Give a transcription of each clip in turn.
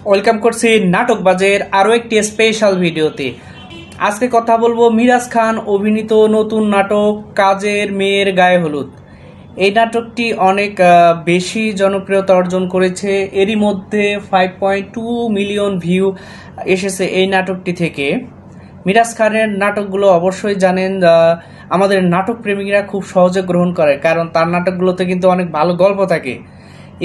Welcome করছি নাটকবাজের আরও একটি স্পেশাল ভিডিওতে। আজকে কথা বলবো মিরাজ খান অভিনীত নতুন নাটক কাজের মেয়ের গায়ে হলুদ। এই নাটকটি অনেক বেশি জনপ্রিয়তা অর্জন করেছে। এরই মধ্যে 5.2 মিলিয়ন ভিউ এসেছে এই নাটকটি থেকে। মিরাজ খানের নাটকগুলো অবশ্যই জানেন, আমাদের নাটক প্রেমিকরা খুব সহজে গ্রহণ করে, কারণ তার নাটকগুলোতে কিন্তু অনেক ভালো গল্প থাকে।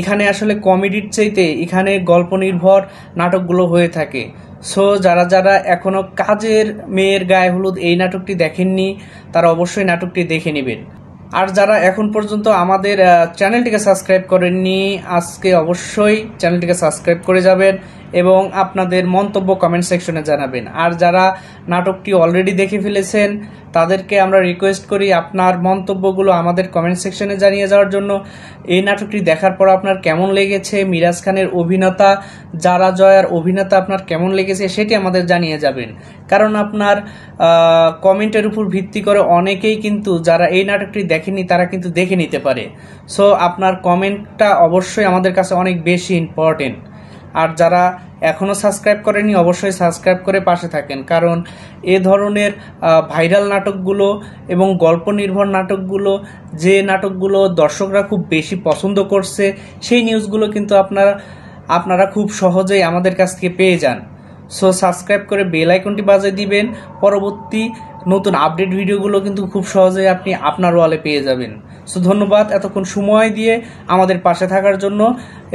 এখানে আসলে কমেডির চাইতে এখানে গল্প নির্ভর নাটকগুলো হয়ে থাকে। সো যারা যারা এখনও কাজের মেয়ের গায়ে হলুদ এই নাটকটি দেখেননি তারা অবশ্যই নাটকটি দেখে নেবেন। আর যারা এখন পর্যন্ত আমাদের চ্যানেলটিকে সাবস্ক্রাইব করেননি, আজকে অবশ্যই চ্যানেলটিকে সাবস্ক্রাইব করে যাবেন এবং আপনাদের মন্তব্য কমেন্ট সেকশনে জানাবেন। আর যারা নাটকটি অলরেডি দেখে ফেলেছেন তাদেরকে আমরা রিকোয়েস্ট করি আপনার মন্তব্যগুলো আমাদের কমেন্ট সেকশনে জানিয়ে যাওয়ার জন্য। এই নাটকটি দেখার পর আপনার কেমন লেগেছে, মিরাজ খানের অভিনেতা যারা জয়ার অভিনেতা আপনার কেমন লেগেছে সেটি আমাদের জানিয়ে যাবেন। কারণ আপনার কমেন্টের উপর ভিত্তি করে অনেকেই কিন্তু যারা এই নাটকটি দেখেনি তারা কিন্তু দেখে নিতে পারে। সো আপনার কমেন্টটা অবশ্যই আমাদের কাছে অনেক বেশি ইম্পর্টেন্ট। আর যারা এখনও সাবস্ক্রাইব করেনি অবশ্যই সাবস্ক্রাইব করে পাশে থাকেন, কারণ এ ধরনের ভাইরাল নাটকগুলো এবং গল্প নির্ভর নাটকগুলো, যে নাটকগুলো দর্শকরা খুব বেশি পছন্দ করছে সেই নিউজগুলো কিন্তু আপনারা খুব সহজেই আমাদের কাছ থেকে পেয়ে যান। সো সাবস্ক্রাইব করে বেল আইকনটি বাজিয়ে দিবেন। পরবর্তী নতুন আপডেট ভিডিওগুলো কিন্তু খুব সহজেই আপনি আপনার ওয়ালে পেয়ে যাবেন। সো ধন্যবাদ এতক্ষণ সময় দিয়ে আমাদের পাশে থাকার জন্য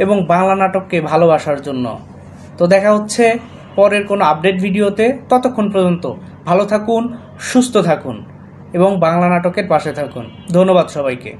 এবং বাংলা নাটককে ভালোবাসার জন্য। তো দেখা হচ্ছে পরের কোনো আপডেট ভিডিওতে। ততক্ষণ পর্যন্ত ভালো থাকুন, সুস্থ থাকুন এবং বাংলা নাটকের পাশে থাকুন। ধন্যবাদ সবাইকে।